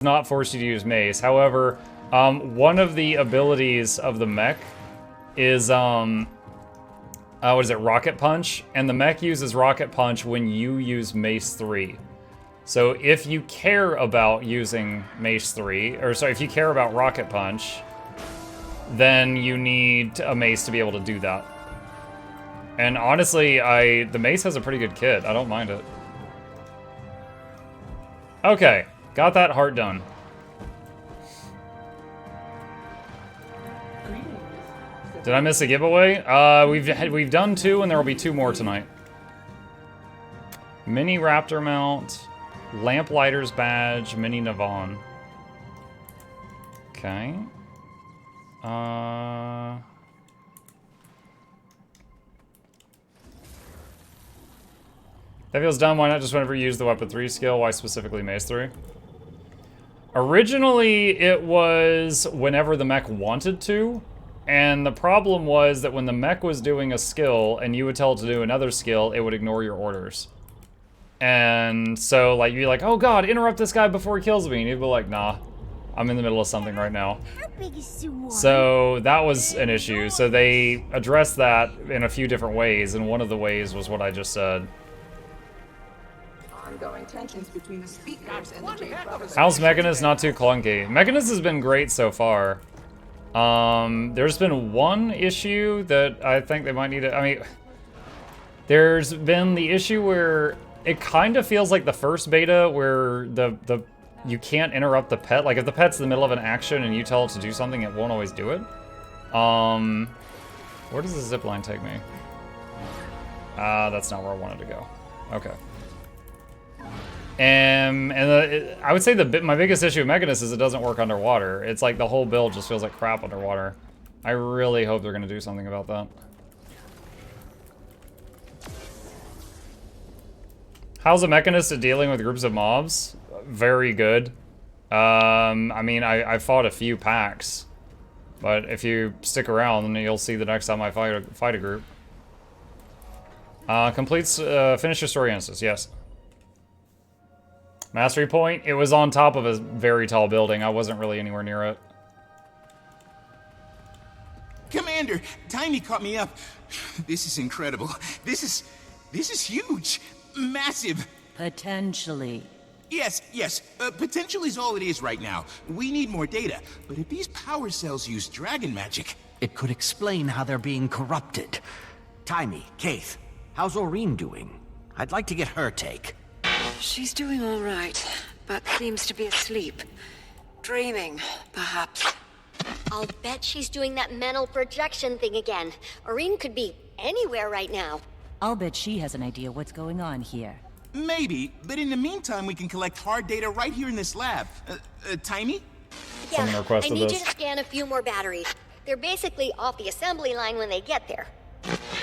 not force you to use mace. However, one of the abilities of the mech is, what is it, Rocket Punch? And the mech uses Rocket Punch when you use Mace 3. So if you care about using Mace 3, or sorry, if you care about Rocket Punch, then you need a mace to be able to do that. And honestly, the mace has a pretty good kit. I don't mind it. Okay, got that heart done. Did I miss a giveaway? We've done 2, and there will be 2 more tonight. Mini Raptor mount, Lamplighter's badge, Mini Navon. Okay. That feels dumb. Why not just whenever you use the weapon 3 skill? Why specifically Mace 3? Originally, it was whenever the mech wanted to. And the problem was that when the mech was doing a skill and you would tell it to do another skill, it would ignore your orders. And so, like, you'd be like, oh god, interrupt this guy before he kills me. And you'd be like, nah, I'm in the middle of something right now. So that was an issue. So they addressed that in a few different ways, and one of the ways was what I just said. Ongoing tensions between the speakers and the Jade Brothers. How's Mechanus? Not too clunky. Mechanus has been great so far. There's been one issue that I think they might need to, I mean, there's been the issue where it kind of feels like the first beta where you can't interrupt the pet. Like if the pet's in the middle of an action and you tell it to do something, it won't always do it. Where does the zip line take me? That's not where I wanted to go. Okay. I would say my biggest issue with Mechanus is it doesn't work underwater. It's like the whole build just feels like crap underwater. I really hope they're gonna do something about that. How's a Mechanist at dealing with groups of mobs? Very good. I mean, I fought a few packs, but if you stick around, then you'll see the next time I fight a group. Finish your story instance, yes. Mastery point, it was on top of a very tall building. I wasn't really anywhere near it. Commander, Tiny caught me up. This is incredible. This is huge. Massive. Potentially. Yes. Potential is all it is right now. We need more data. But if these power cells use dragon magic... It could explain how they're being corrupted. Timey, Kaith, how's Aurene doing? I'd like to get her take. She's doing all right, but seems to be asleep. Dreaming, perhaps. I'll bet she's doing that mental projection thing again. Aurene could be anywhere right now. I'll bet she has an idea what's going on here. Maybe, but in the meantime we can collect hard data right here in this lab. Tiny? Someone Yeah, I requested need this. you to scan a few more batteries. They're basically off the assembly line when they get there.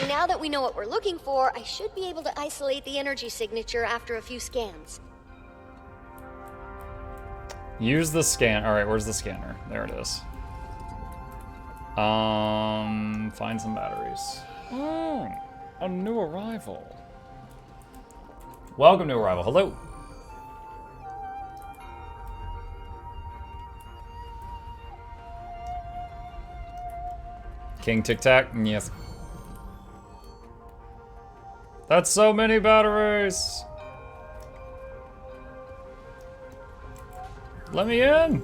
Now that we know what we're looking for, I should be able to isolate the energy signature after a few scans. Use the scan. All right, where's the scanner? There it is. Find some batteries. Oh, a new arrival. Welcome, new arrival. Hello. King Tic Tac? Yes. That's so many batteries! Let me in!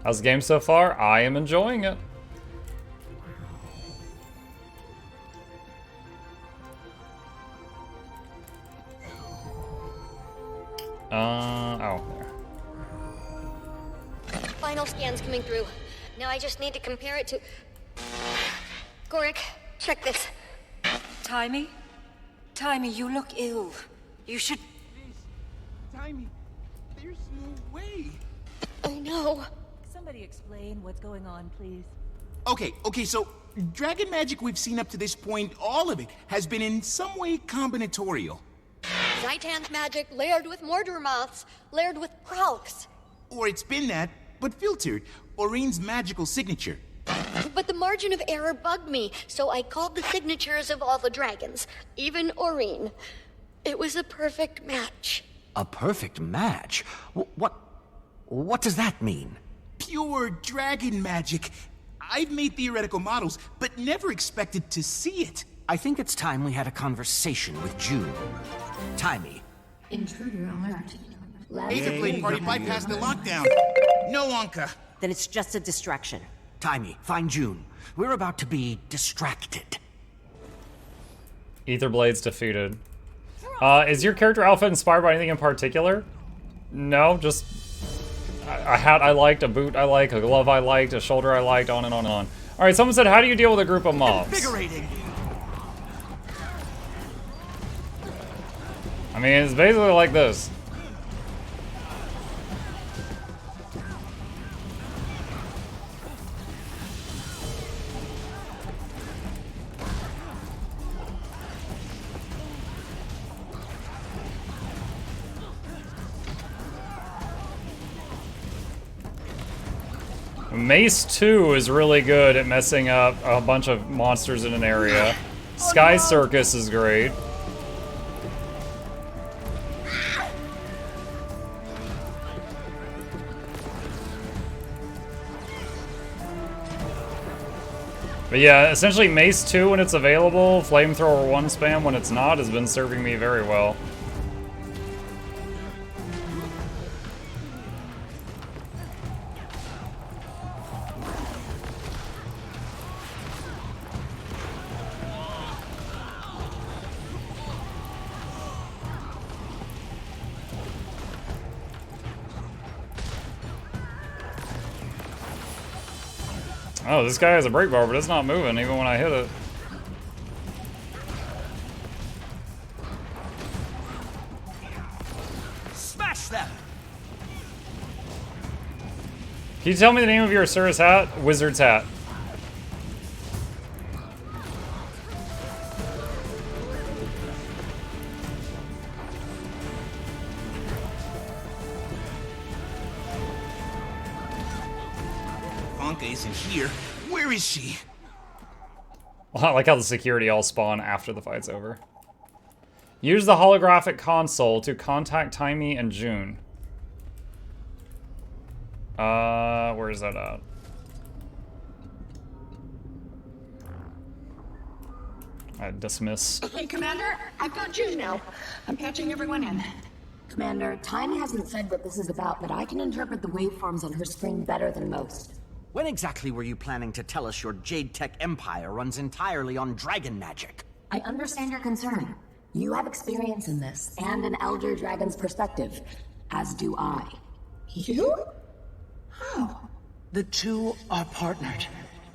How's the game so far? I am enjoying it. Oh, there. Final scan's coming through. Now I just need to compare it to... Gorik, check this. Timey? Timey, you look ill. You should... Tiny, there's no way. I know. Somebody explain what's going on, please. Okay, so dragon magic we've seen up to this point, all of it, has been in some way combinatorial. Zaitan's magic layered with mortar moths, layered with kralks. Or it's been that, but filtered. Aurene's magical signature. But the margin of error bugged me, so I called the signatures of all the dragons, even Aurene. It was a perfect match. A perfect match? What does that mean? Pure dragon magic. I've made theoretical models, but never expected to see it. I think it's time we had a conversation with June. Timey. Intruder alert. Aetherplane party bypassed the lockdown. No Anka. Then it's just a distraction. Timey, find June. We're about to be distracted. Aetherblades defeated. Is your character outfit inspired by anything in particular? No, just a hat I liked, a boot I like, a glove I liked, a shoulder I liked, on and on and on. Alright, someone said, how do you deal with a group of mobs? Invigorating. I mean, it's basically like this. Mace 2 is really good at messing up a bunch of monsters in an area. Sky Circus is great. But yeah, essentially Mace 2 when it's available, Flamethrower 1 spam when it's not has been serving me very well. Oh, this guy has a break bar, but it's not moving even when I hit it. Smash them! Can you tell me the name of your Cirrus hat? Wizard's hat. Anka isn't here. Where is she? Well, I like how the security all spawn after the fight's over. Use the holographic console to contact Timey and June. Where is that at? I dismiss. Hey, Commander, I've got June now. I'm patching everyone in. Commander, time hasn't said what this is about, but I can interpret the waveforms on her screen better than most. When exactly were you planning to tell us your Jade Tech empire runs entirely on dragon magic? I understand your concern. You have experience in this, and an Elder Dragon's perspective, as do I. You? How? The two are partnered.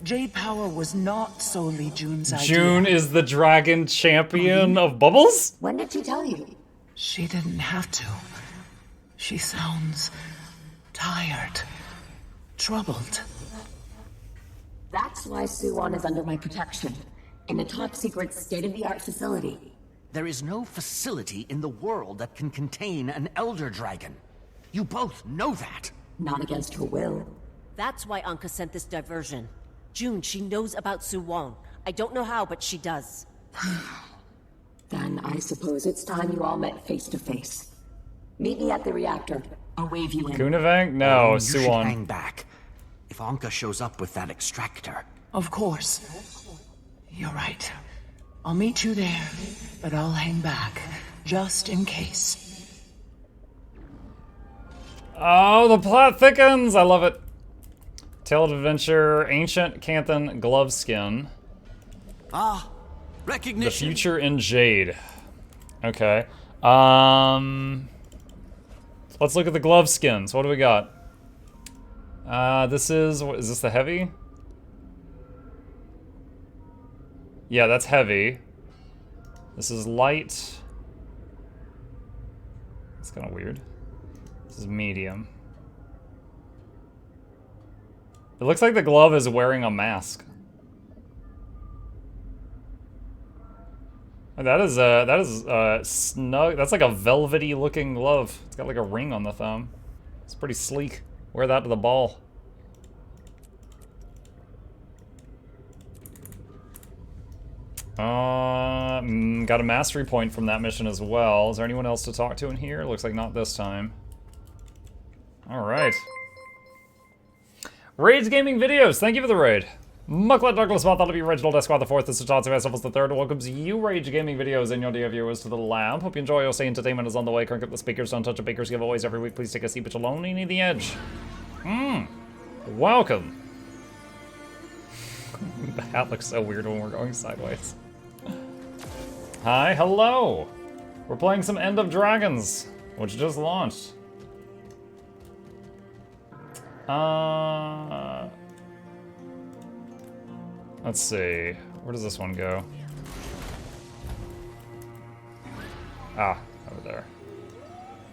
Jade Power was not solely June's idea. June is the dragon champion of Bubbles? When did she tell you? She didn't have to. She sounds tired, troubled. That's why Suwon is under my protection, in a top-secret, state-of-the-art facility. There is no facility in the world that can contain an Elder Dragon. You both know that. Not against her will. That's why Anka sent this diversion. June, she knows about Suwon. I don't know how, but she does. Then I suppose it's time you all met face to face. Meet me at the reactor. I'll wave you in. Kunavang? No, You should Suwon. hang back. If Anka shows up with that extractor. Of course. You're right. I'll meet you there, but I'll hang back, just in case. Oh, the plot thickens! I love it. Tale of Adventure, Ancient Canthan Glove Skin. Ah, recognition. The Future in Jade. Okay. Let's look at the glove skins. What do we got? Is this the heavy? Yeah, that's heavy. This is light. It's kind of weird. This is medium. It looks like the glove is wearing a mask. That is snug. That's like a velvety looking glove. It's got like a ring on the thumb. It's pretty sleek. Wear that to the ball. Got a mastery point from that mission as well. Is there anyone else to talk to in here? Looks like not this time. Alright. Rage Gaming Videos, thank you for the raid. Mukluk, Douglas, Bartholomew, Reginald, Esquire the Fourth, this is Todd Sevastopoulos the Third, welcomes you, Rage Gaming Videos, and your dear viewers to the lab. Hope you enjoy your stay. Entertainment is on the way. Crank up the speakers, don't touch a baker's giveaways every week. Please take a seat, but you're lonely near the edge. Welcome. The hat looks so weird when we're going sideways. Hi, hello. We're playing some End of Dragons, which just launched. Let's see. Where does this one go? Ah, over there.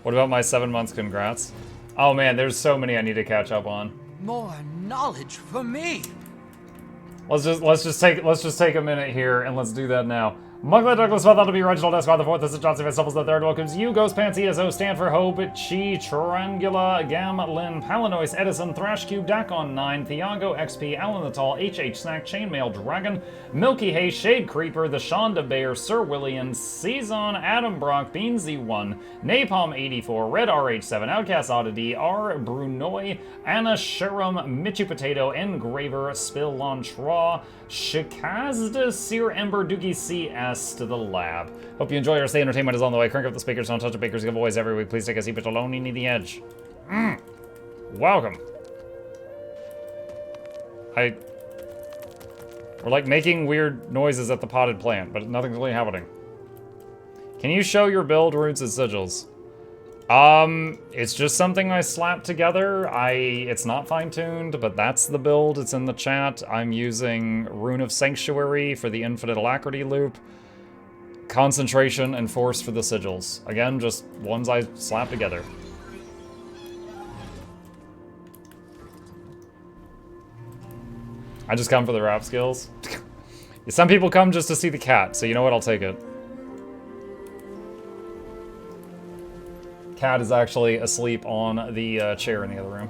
What about my 7 months? Congrats. Oh man, there's so many I need to catch up on. More knowledge for me. Let's just take a minute here and let's do that now. Mukluk, Douglas, Bartholomew, Reginald, Esquire the Fourth, this is John Sevastopoulos the Third, welcomes you, Ghost Pants, ESO, Stanford, Hope, Chi, Triangula, Gam, Lin, Palinois, Edison, Thrashcube, Dacon 9, Thiago, XP, Alan the Tall, HH Snack, Chainmail Dragon, Milky Hay, Shade Creeper, the Shonda Bear, Sir William, Cezanne, Adam Brock, Beansy 1, Napalm 84, Red RH7, Outcast Oddity, R. Brunoy, Anna Shurum, Mitchy Potato, Engraver, Spill Lantra, Shikazda, Sear Ember, Doogie CS to the lab. Hope you enjoy your stay. Entertainment is on the way. Crank up the speakers, don't touch a baker's giveaways every week. Please take a seat, but alone you need the edge. Welcome. We're like making weird noises at the potted plant, but nothing's really happening. Can you show your build, roots, and sigils? It's just something I slapped together. It's not fine-tuned, but that's the build. It's in the chat. I'm using Rune of Sanctuary for the Infinite Alacrity loop, Concentration, and Force for the sigils. Again, just ones I slapped together. I just come for the rap skills. Some people come just to see the cat, so you know what? I'll take it. Cat is actually asleep on the chair in the other room.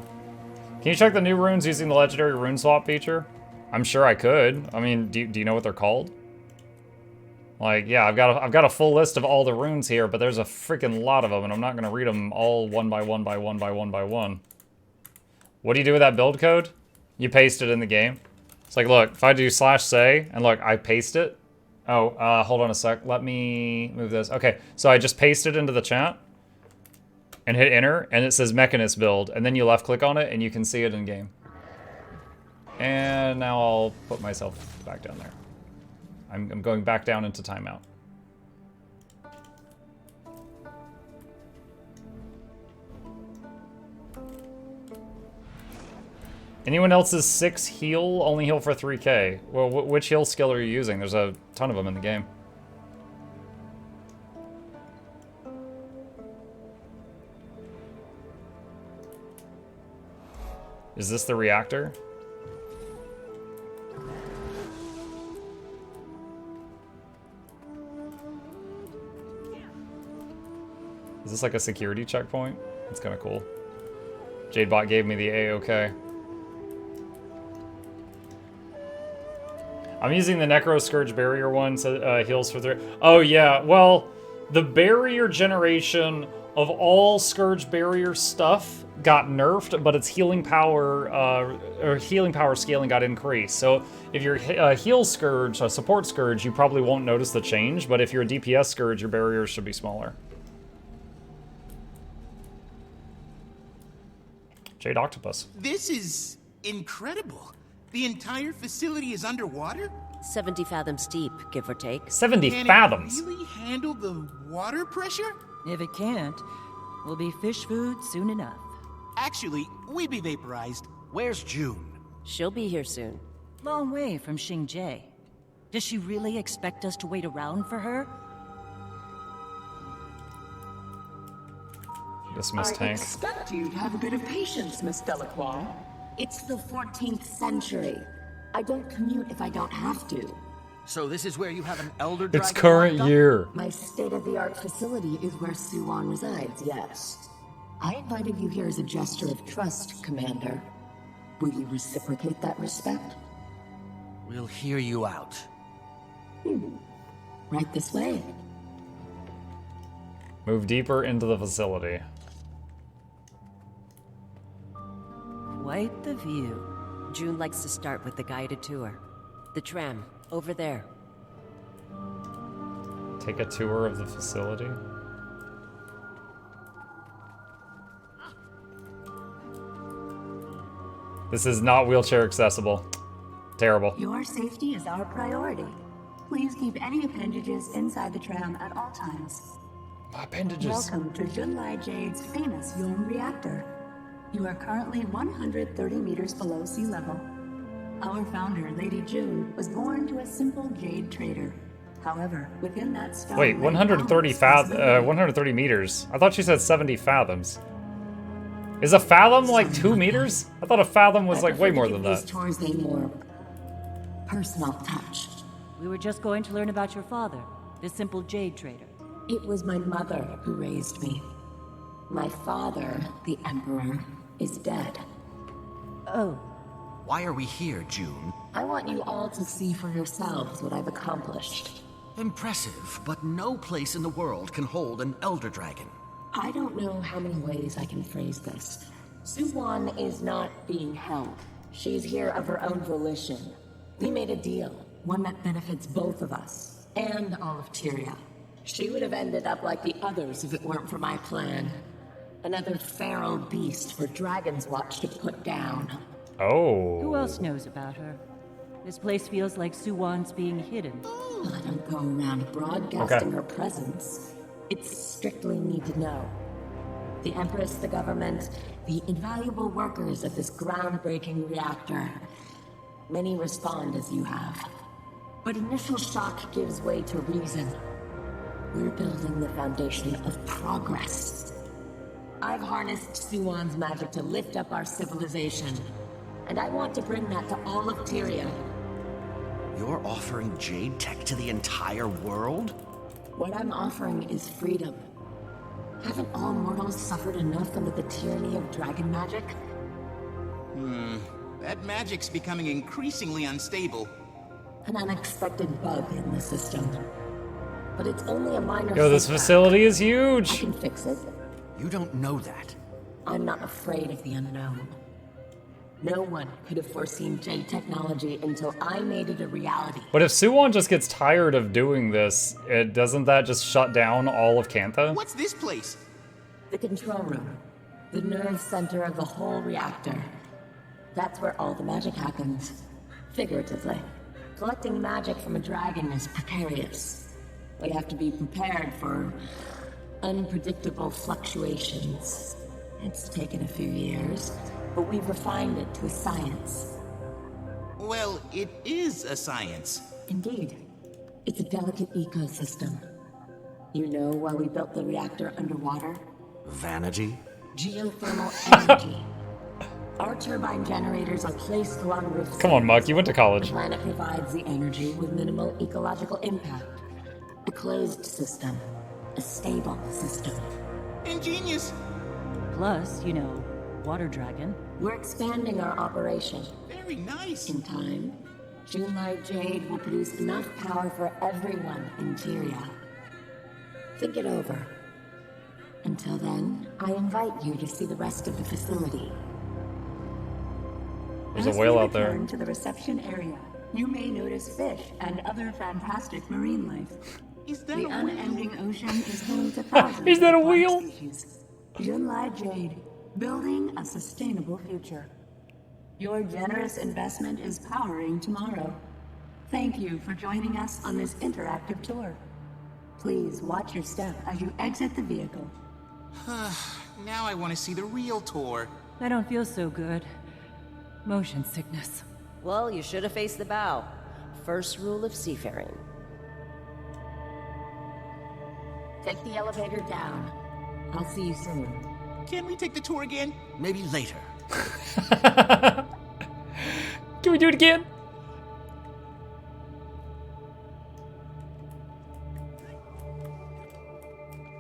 Can you check the new runes using the legendary rune swap feature? I'm sure I could. I mean, do you know what they're called? Like, yeah, I've got a full list of all the runes here, but there's a freaking lot of them, and I'm not gonna read them all one by one by one by one by one. What do you do with that build code? You paste it in the game. It's like, look, if I do /say, and look, I paste it. Oh, hold on a sec. Let me move this. Okay, so I just paste it into the chat. And hit enter, and it says Mechanist build, and then you left click on it, and you can see it in game. And now I'll put myself back down there. I'm going back down into timeout. Anyone else's 6 heal, only heal for 3k. Well, which heal skill are you using? There's a ton of them in the game. Is this the reactor? Is this like a security checkpoint? That's kind of cool. Jadebot gave me the A-OK. I'm using the Necro Scourge Barrier one, so heals for 3. Oh yeah, well, the barrier generation of all Scourge Barrier stuff got nerfed, but its healing power, or healing power scaling got increased. So if you're a heal Scourge, a support Scourge, you probably won't notice the change, but if you're a DPS Scourge, your barriers should be smaller. Jade Octopus. This is incredible. The entire facility is underwater? 70 fathoms deep, give or take. 70 Can fathoms? it really handle the water pressure? If it can't, we'll be fish food soon enough. Actually, we'd be vaporized. Where's June? She'll be here soon. Long way from Xingje. Does she really expect us to wait around for her? Dismiss I tank. expect you to have a bit of patience, Miss Delacroix. It's the 14th century. I don't commute if I don't have to. So this is where you have an elder dragon? It's current locked up? year. My state-of-the-art facility is where Suwon resides, yes. I invited you here as a gesture of trust, Commander. Will you reciprocate that respect? We'll hear you out. Right this way. Move deeper into the facility. Quite the view. June likes to start with the guided tour. The tram, over there. Take a tour of the facility. This is not wheelchair accessible. Terrible. Your safety is our priority. Please keep any appendages inside the tram at all times. My appendages. Welcome to Junlai Jade's famous Yuln reactor. You are currently 130 meters below sea level. Our founder, Lady June, was born to a simple jade trader. However, within that stone... Wait, 130 meters. I thought she said 70 fathoms. Is a fathom like 2 meters? I thought a fathom was like way more than These that. tours a more personal touch. We were just going to learn about your father, the simple jade trader. It was my mother who raised me. My father, the Emperor, is dead. Oh, Why are we here, June? I want you all to see for yourselves what I've accomplished. Impressive, but no place in the world can hold an Elder Dragon. I don't know how many ways I can phrase this. Suwon is not being held. She's here of her own volition. We made a deal, one that benefits both of us, and all of Tyria. She would have ended up like the others if it weren't for my plan. Another feral beast for Dragon's Watch to put down. Oh. who else knows about her? This place feels like Suwon's being hidden. I don't go around broadcasting her presence. It's strictly need to know. The Empress, the government, the invaluable workers of this groundbreaking reactor. Many respond as you have. But initial shock gives way to reason. We're building the foundation of progress. I've harnessed Suwon's magic to lift up our civilization. And I want to bring that to all of Tyria. You're offering Jade Tech to the entire world? What I'm offering is freedom. Haven't all mortals suffered enough under the tyranny of dragon magic? That magic's becoming increasingly unstable. An unexpected bug in the system. But it's only a minor Yo, this setback. facility is I huge. can fix it. You don't know that. I'm not afraid of the unknown. No one could have foreseen Jade technology until I made it a reality. But if Suwon just gets tired of doing this, doesn't that just shut down all of Kantha? What's this place? The control room. The nerve center of the whole reactor. That's where all the magic happens. Figuratively. Collecting magic from a dragon is precarious. We have to be prepared for unpredictable fluctuations. It's taken a few years, but we've refined it to a science. Well, it is a science. Indeed. It's a delicate ecosystem. You know why we built the reactor underwater? Vanity? Geothermal energy. Our turbine generators are placed along roofs. Come on, Muck, you went to The college. planet provides the energy with minimal ecological impact. A closed system. A stable system. Ingenious. Plus, you know, water dragon. We're expanding our operation. Very nice. In time, Junlai Jade will produce enough power for everyone in Tyria. Think it over. Until then, I invite you to see the rest of the facility. There's a whale out there. As we return to the reception area, you may notice fish and other fantastic marine life. Is that The a whale? unending ocean is home to thousands Is that a of plant whale? species. Junlai Jade, building a sustainable future. Your generous investment is powering tomorrow. Thank you for joining us on this interactive tour. Please watch your step as you exit the vehicle. Now I want to see the real tour. I don't feel so good. Motion sickness. Well, you should have faced the bow. First rule of seafaring. Take the elevator down. I'll see you soon. Can we take the tour again? Maybe later. Can we do it again?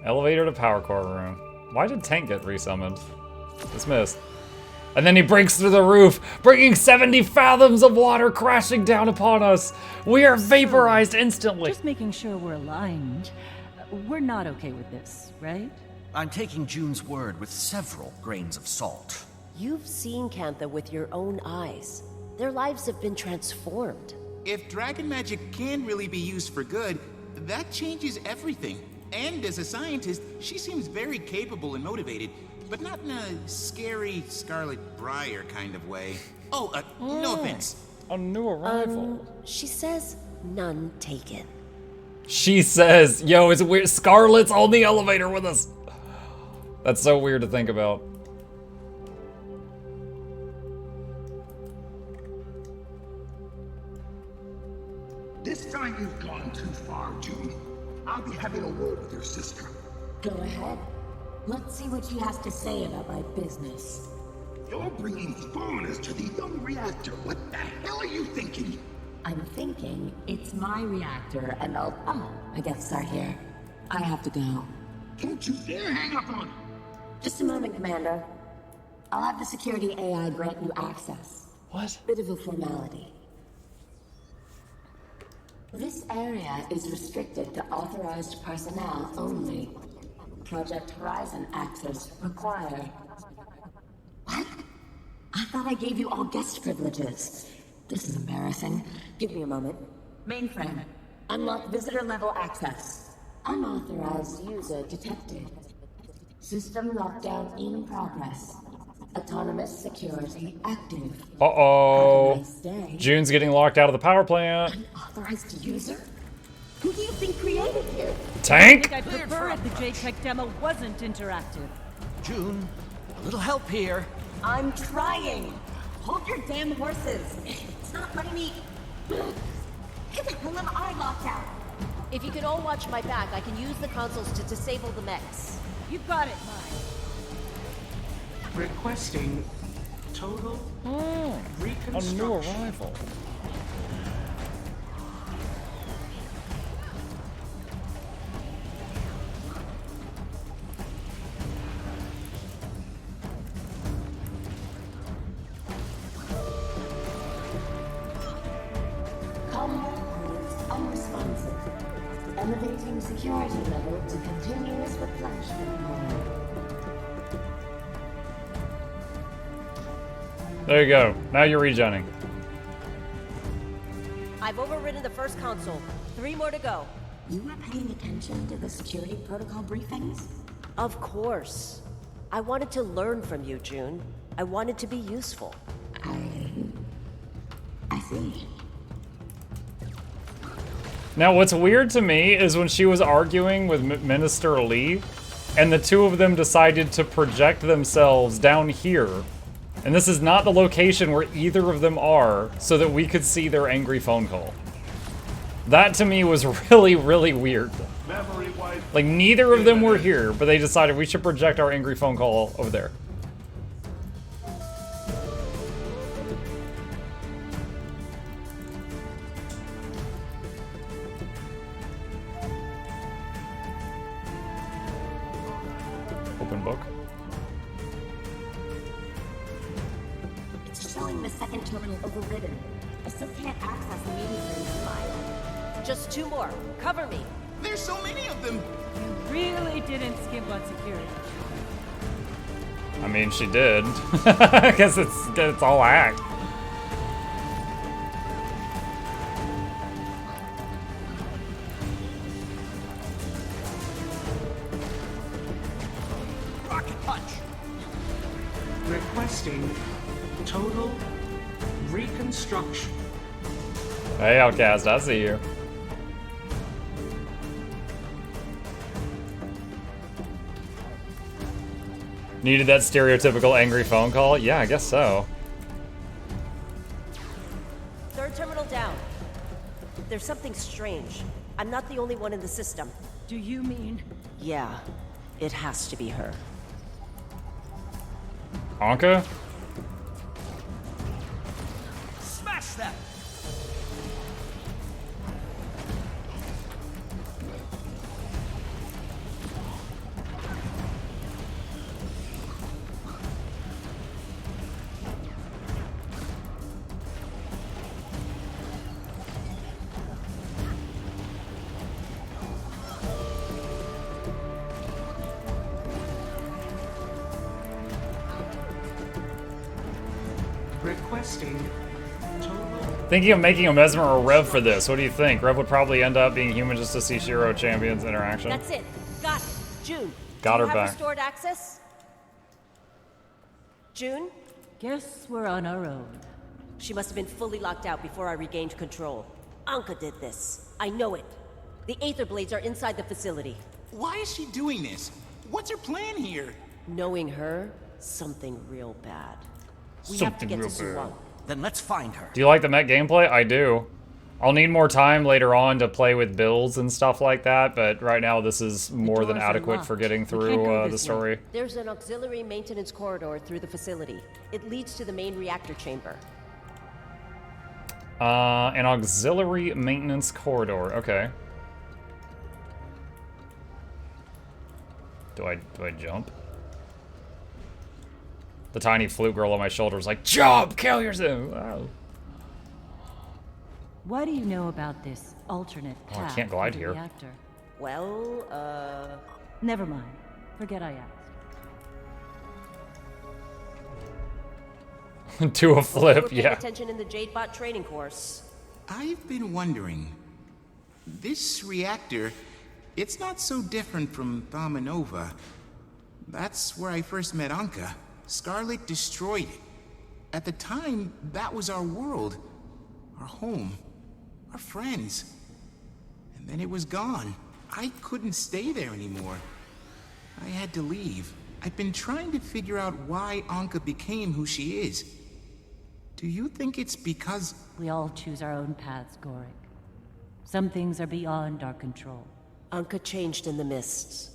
Elevator to power core room. Why did Tank get resummoned? Dismissed. And then he breaks through the roof, bringing 70 fathoms of water crashing down upon us. We are vaporized instantly. Just making sure we're aligned. We're not okay with this, right? I'm taking June's word with several grains of salt. You've seen Cantha with your own eyes. Their lives have been transformed. If dragon magic can really be used for good, that changes everything. And as a scientist, she seems very capable and motivated, but not in a scary Scarlet Briar kind of way. Oh, no offense. A new arrival. She says none taken. She says, yo, it's weird. Scarlet's on the elevator with us. That's so weird to think about. This time you've gone too far, June. I'll be having a word with your sister. Go ahead. Let's see what she has to say about my business. You're bringing foreigners to the young reactor. What the hell are you thinking? I'm thinking it's my reactor, and I guess start here. I have to go. Don't you dare hang up on... Just a moment, Commander. I'll have the security AI grant you access. What? Bit of a formality. This area is restricted to authorized personnel only. Project Horizon access required. What? I thought I gave you all guest privileges. This is embarrassing. Give me a moment. Mainframe. Unlock visitor level access. Unauthorized user detected. System lockdown in progress. Autonomous security active. Uh-oh. Have a nice day. June's getting locked out of the power plant. Unauthorized user? Who do you think created you? Tank? I think I'd prefer if the JTech demo wasn't interactive. June, a little help here. I'm trying. Hold your damn horses. It's not letting me. Get the hell am I locked out? If you can all watch my back, I can use the consoles to disable the mechs. You got it, Mike. Requesting total A reconstruction. new arrival. Comms unresponsive. Elevating security level to continuous replenishment mode. There you go. Now you're regenning. I've overridden the first console. 3 more to go. You were paying attention to the security protocol briefings? Of course. I wanted to learn from you, June. I wanted to be useful. I see. Now, what's weird to me is when she was arguing with Minister Lee, and the two of them decided to project themselves down here. And this is not the location where either of them are, so that we could see their angry phone call. That to me was really, really weird. Like, neither of them were here, but they decided we should project our angry phone call over there. Open book. It's showing the second terminal overridden. I still can't access the meeting room from my end. Just 2 more. Cover me. There's so many of them. You really didn't skimp on security. I mean, she did. I guess it's all act. Rocket punch. Requesting total reconstruction. Hey, Outcast, I see you. Needed that stereotypical angry phone call? Yeah, I guess so. 3rd terminal down. There's something strange. I'm not the only one in the system. Do you mean? Yeah, it has to be her. Anka? Smash that! Requesting total. Thinking of making a Mesmer or Rev for this. What do you think? Rev would probably end up being human just to see Shiro Champion's interaction. That's it. Got it. June. Got do her you have back. restored access? June? Guess we're on our own. She must have been fully locked out before I regained control. Anka did this. I know it. The Aether Blades are inside the facility. Why is she doing this? What's her plan here? Knowing her, something real bad. We have to get to Suwon. Then let's find her. Do you like the mech gameplay? I do. I'll need more time later on to play with builds and stuff like that, but right now this is more than adequate for getting through the story. There's an auxiliary maintenance corridor through the facility. It leads to the main reactor chamber. An auxiliary maintenance corridor. Okay. Do I jump? The tiny flute girl on my shoulder is like, jump! Kill yourself! Wow. What do you know about this alternate Oh, I path can't glide to the here. reactor? Well, Never mind. Forget I asked. Do a flip, we're paying yeah. attention in the Jadebot training course. I've been wondering. This reactor, it's not so different from Thamanova. That's where I first met Anka. Scarlet destroyed it. At the time, that was our world. Our home. Our friends. And then it was gone. I couldn't stay there anymore. I had to leave. I've been trying to figure out why Anka became who she is. Do you think it's because... We all choose our own paths, Gorik. Some things are beyond our control. Anka changed in the mists.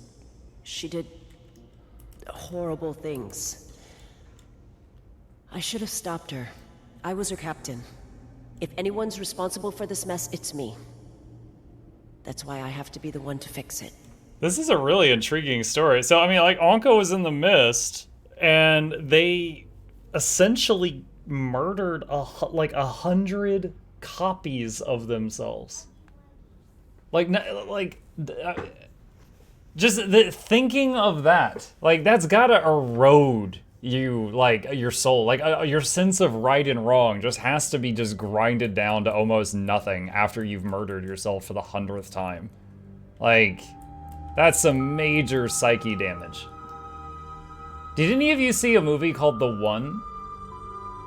She did horrible things. I should have stopped her. I was her captain. If anyone's responsible for this mess, it's me. That's why I have to be the one to fix it. This is a really intriguing story. So, I mean, like, Anka was in the mist, and they essentially murdered like 100 copies of themselves. Just the thinking of that, like, that's gotta erode you, like, your soul. Like, your sense of right and wrong just has to be just grinded down to almost nothing after you've murdered yourself for the 100th time. Like, that's some major psyche damage. Did any of you see a movie called The One?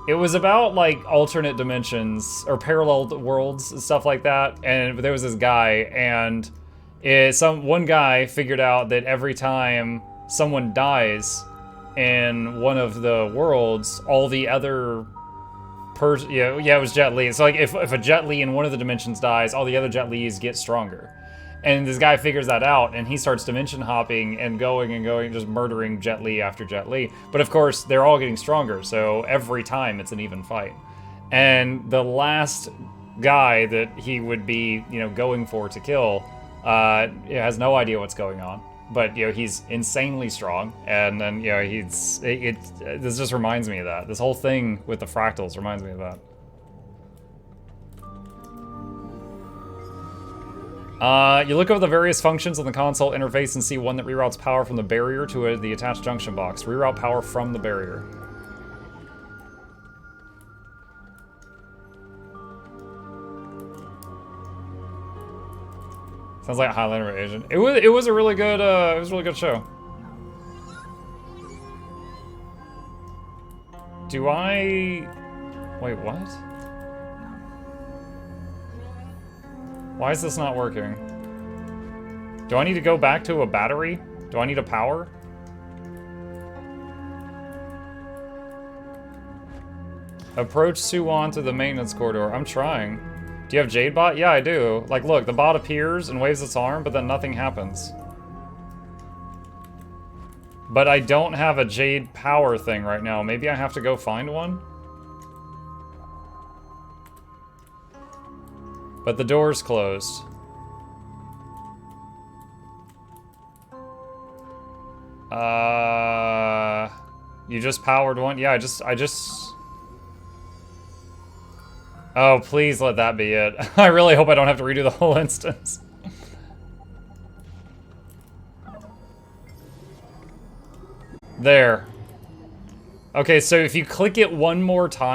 It was about, like, alternate dimensions or parallel worlds and stuff like that, and there was this guy, and one guy figured out that every time someone dies in one of the worlds, all the other it was Jet Li. So, like, if a Jet Li in one of the dimensions dies, all the other Jet Lis get stronger. And this guy figures that out, and he starts dimension hopping and going, just murdering Jet Li after Jet Li. But of course, they're all getting stronger, so every time it's an even fight. And the last guy that he would be, going for to kill, has no idea what's going on. But, he's insanely strong, and then, this just reminds me of that. This whole thing with the fractals reminds me of that. You look over the various functions on the console interface and see one that reroutes power from the barrier to the attached junction box. Reroute power from the barrier. Sounds like a Highlander agent. It was a really good show. Do I... Wait, what? Why is this not working? Do I need to go back to a battery? Do I need a power? Approach Suwon to the maintenance corridor. I'm trying. Do you have Jade Bot? Yeah, I do. Like, look, the bot appears and waves its arm, but then nothing happens. But I don't have a Jade power thing right now. Maybe I have to go find one? But the door's closed. You just powered one? Yeah, I just... Oh, please let that be it. I really hope I don't have to redo the whole instance. There. Okay, so if you click it one more time,